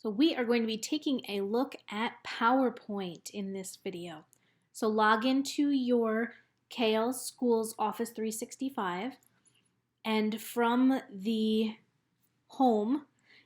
So we are going to be taking a look at PowerPoint in this video. So log into your KL Schools Office 365, and from the home,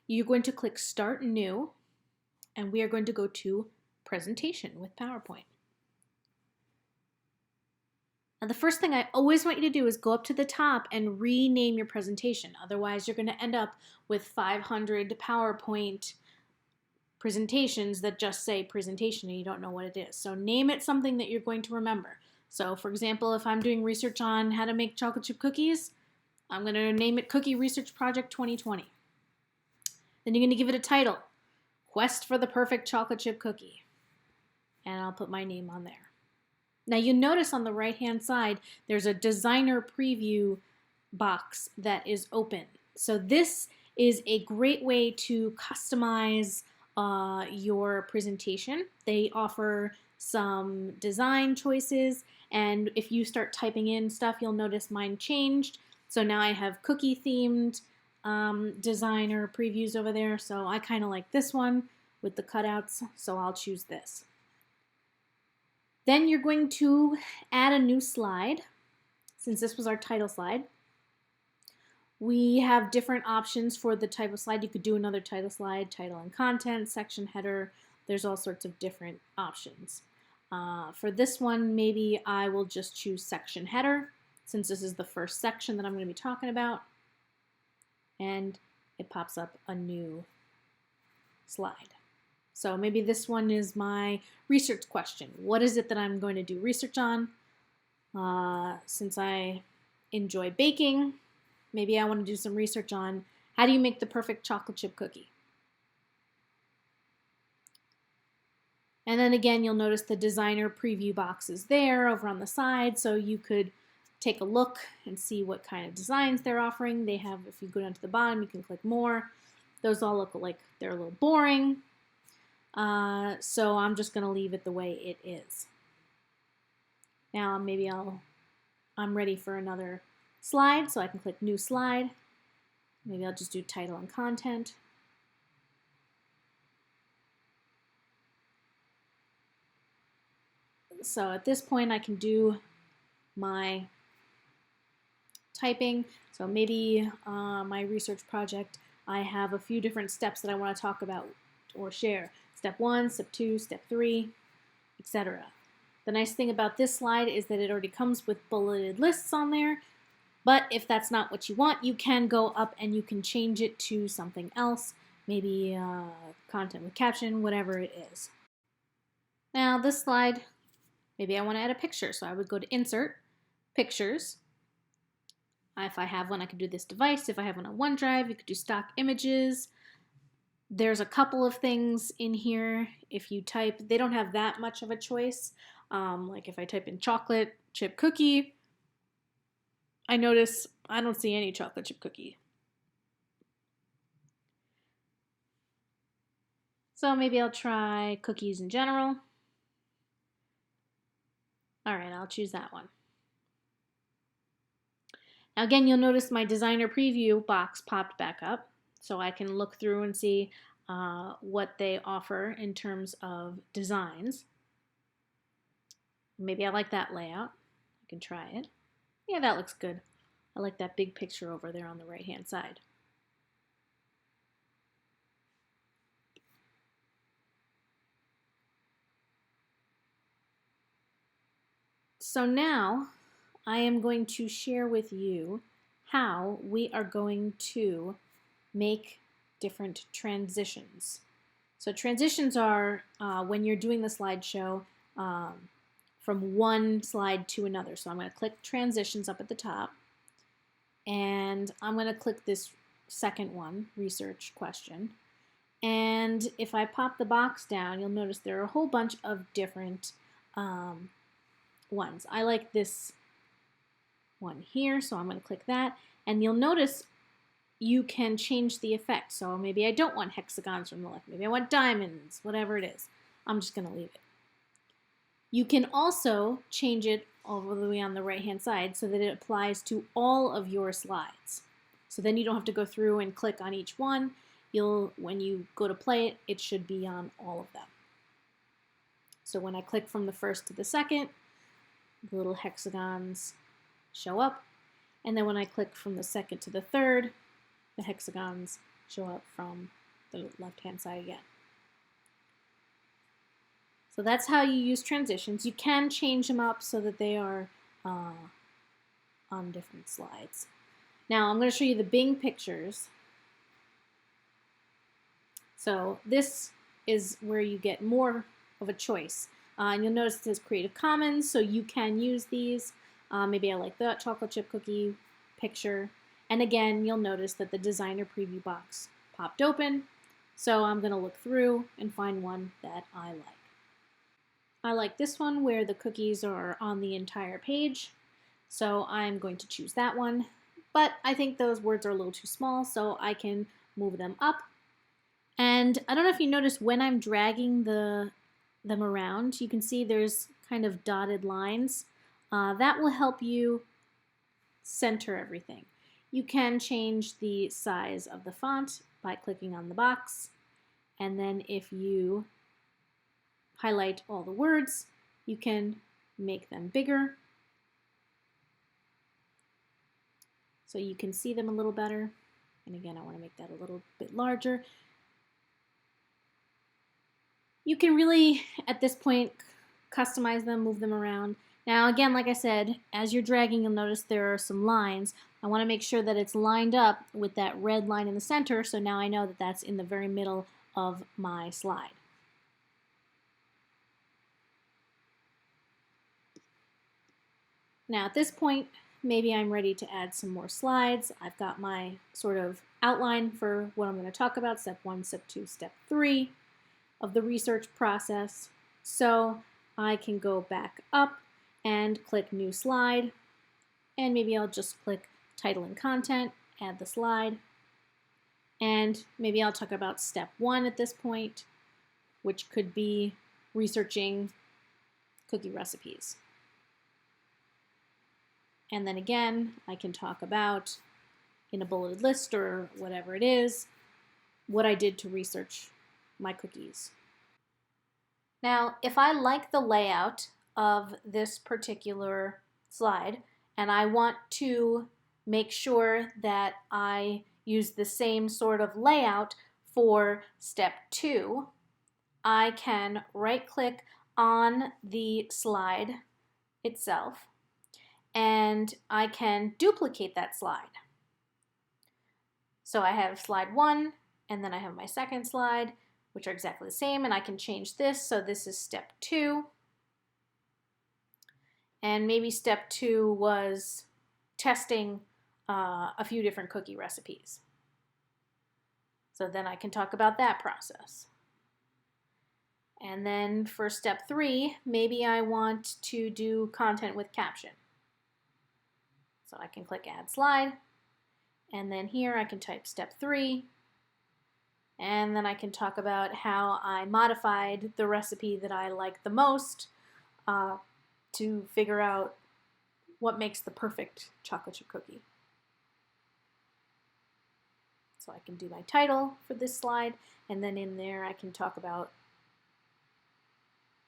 you're going to click Start New, and we are going to go to Presentation with PowerPoint. Now the first thing I always want you to do is go up to the top and rename your presentation. Otherwise, you're going to end up with 500 PowerPoint presentations that just say presentation and you don't know what it is. So name it something that you're going to remember. So for example, if I'm doing research on how to make chocolate chip cookies, I'm going to name it Cookie Research Project 2020. Then you're going to give it a title, Quest for the Perfect Chocolate Chip Cookie. And I'll put my name on there. Now you'll notice on the right hand side, there's a designer preview box that is open. So this is a great way to customize your presentation. They offer some design choices, and if you start typing in stuff, you'll notice mine changed. So now I have cookie themed designer previews over there. So I kind of like this one with the cutouts, so I'll choose this. Then you're going to add a new slide, since this was our title slide. We have different options for the type of slide. You could do another title slide, title and content, section header. There's all sorts of different options. For this one, maybe I will just choose section header, since this is the first section that I'm going to be talking about. And it pops up a new slide. So maybe this one is my research question. What is it that I'm going to do research on? Since I enjoy baking, maybe I want to do some research on how do you make the perfect chocolate chip cookie. And then again, you'll notice the designer preview box is there over on the side, so you could take a look and see what kind of designs they're offering. They have, if you go down to the bottom, you can click more. Those all look like they're a little boring. So I'm just going to leave it the way it is. Now maybe I'm ready for another slide, so I can click New Slide. Maybe I'll just do title and content. So at this point I can do my typing. So maybe my research project, I have a few different steps that I want to talk about or share. Step 1, step 2, step 3, etc. The nice thing about this slide is that it already comes with bulleted lists on there. But if that's not what you want, you can go up and you can change it to something else, maybe content with caption, whatever it is. Now this slide, maybe I want to add a picture, so I would go to Insert, Pictures. If I have one, I could do this device. If I have one on OneDrive, you could do stock images. There's a couple of things in here. If you type, they don't have that much of a choice. Like if I type in chocolate chip cookie, I notice I don't see any chocolate chip cookie. So maybe I'll try cookies in general. All right, I'll choose that one. Now again, you'll notice my designer preview box popped back up, so I can look through and see what they offer in terms of designs. Maybe I like that layout. I can try it. Yeah, that looks good. I like that big picture over there on the right-hand side. So now I am going to share with you how we are going to make different transitions. So transitions are when you're doing the slideshow from one slide to another. So I'm going to click Transitions up at the top, and I'm going to click this second one, Research Question. And if I pop the box down, you'll notice there are a whole bunch of different ones. I like this one here, so I'm going to click that. And you'll notice you can change the effect. So maybe I don't want hexagons from the left. Maybe I want diamonds, whatever it is. I'm just going to leave it. You can also change it all the way on the right-hand side so that it applies to all of your slides. So then you don't have to go through and click on each one. when you go to play it, it should be on all of them. So when I click from the first to the second, the little hexagons show up. And then when I click from the second to the third, the hexagons show up from the left-hand side again. So that's how you use transitions. You can change them up so that they are on different slides. Now I'm going to show you the Bing pictures. So this is where you get more of a choice. And you'll notice it says Creative Commons, so you can use these. Maybe I like the chocolate chip cookie picture. And again, you'll notice that the designer preview box popped open. So I'm going to look through and find one that I like. I like this one where the cookies are on the entire page. So I'm going to choose that one. But I think those words are a little too small, so I can move them up. And I don't know if you notice when I'm dragging them around, you can see there's kind of dotted lines. That will help you center everything. You can change the size of the font by clicking on the box. And then if you highlight all the words, you can make them bigger so you can see them a little better. And again, I want to make that a little bit larger. You can really, at this point, customize them, move them around. Now, again, like I said, as you're dragging, you'll notice there are some lines. I want to make sure that it's lined up with that red line in the center, so now I know that that's in the very middle of my slide. Now, at this point, maybe I'm ready to add some more slides. I've got my sort of outline for what I'm going to talk about, step 1, step 2, step 3 of the research process. So I can go back up and click New Slide, and maybe I'll just click Title and Content, add the slide, and maybe I'll talk about step 1 at this point, which could be researching cookie recipes. And then again, I can talk about, in a bulleted list or whatever it is, what I did to research my cookies. Now, if I like the layout of this particular slide and I want to make sure that I use the same sort of layout for step 2, I can right-click on the slide itself and I can duplicate that slide. So I have slide 1 and then I have my second slide, which are exactly the same, and I can change this. So this is step 2. And maybe step 2 was testing a few different cookie recipes. So then I can talk about that process. And then for step 3, maybe I want to do content with caption. So I can click Add Slide, and then here I can type step 3, and then I can talk about how I modified the recipe that I like the most to figure out what makes the perfect chocolate chip cookie. So I can do my title for this slide, and then in there I can talk about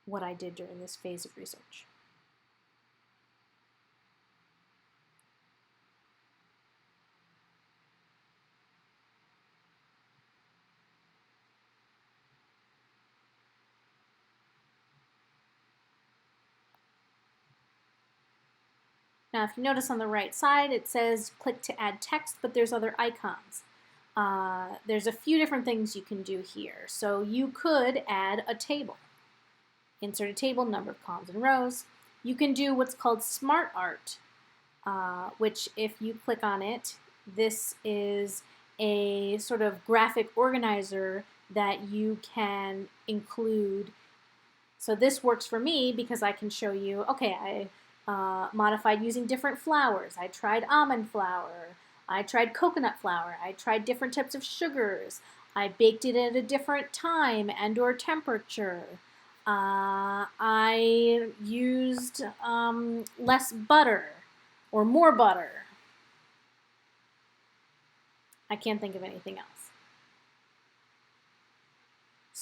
what I did during this phase of research. Now, if you notice on the right side, it says click to add text, but there's other icons. There's a few different things you can do here. So you could add a table. Insert a table, number of columns and rows. You can do what's called Smart Art, which if you click on it, this is a sort of graphic organizer that you can include. So this works for me because I can show you, okay, I modified using different flours. I tried almond flour. I tried coconut flour. I tried different types of sugars. I baked it at a different time and or temperature. I used less butter or more butter. I can't think of anything else.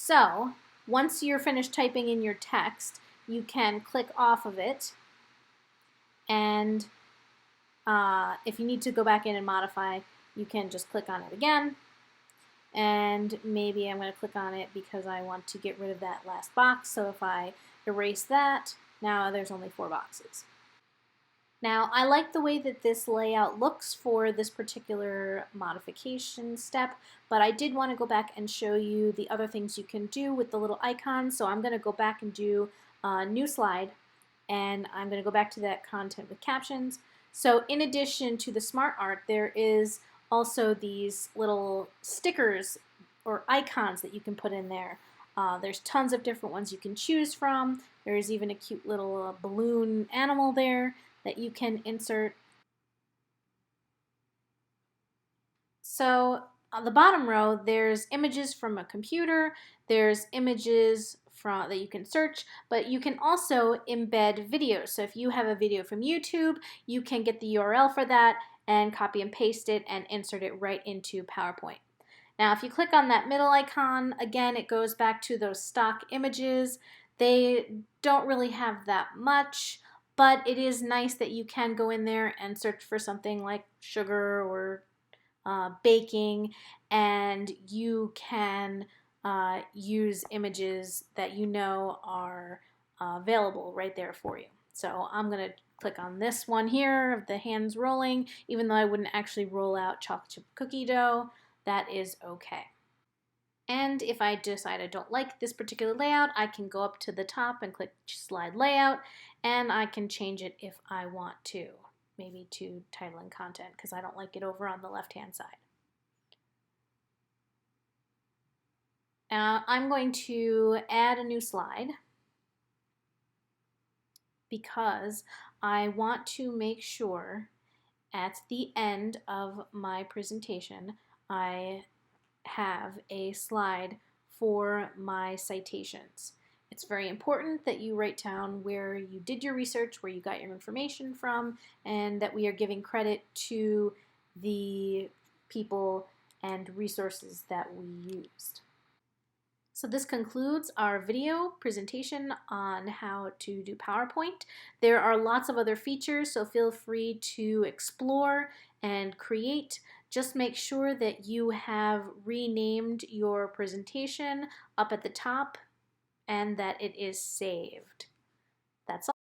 So once you're finished typing in your text, you can click off of it, and if you need to go back in and modify, you can just click on it again. And maybe I'm going to click on it because I want to get rid of that last box. So if I erase that, now there's only 4 boxes. Now, I like the way that this layout looks for this particular modification step, but I did want to go back and show you the other things you can do with the little icons. So I'm going to go back and do a new slide, and I'm going to go back to that content with captions. So in addition to the smart art, there is also these little stickers or icons that you can put in there. There's tons of different ones you can choose from. There's even a cute little balloon animal there that you can insert. So on the bottom row, there's images from a computer, there's images that you can search, but you can also embed videos. So if you have a video from YouTube, you can get the URL for that and copy and paste it and insert it right into PowerPoint. Now, if you click on that middle icon, again, it goes back to those stock images. They don't really have that much, but it is nice that you can go in there and search for something like sugar or baking, and you can use images that you know are available right there for you. So I'm going to click on this one here of the hands rolling, even though I wouldn't actually roll out chocolate chip cookie dough. That is okay. And if I decide I don't like this particular layout, I can go up to the top and click slide layout, and I can change it if I want to, maybe to title and content, because I don't like it over on the left hand side. I'm going to add a new slide because I want to make sure at the end of my presentation I have a slide for my citations. It's very important that you write down where you did your research, where you got your information from, and that we are giving credit to the people and resources that we used. So this concludes our video presentation on how to do PowerPoint. There are lots of other features, so feel free to explore and create. Just make sure that you have renamed your presentation up at the top and that it is saved. That's all.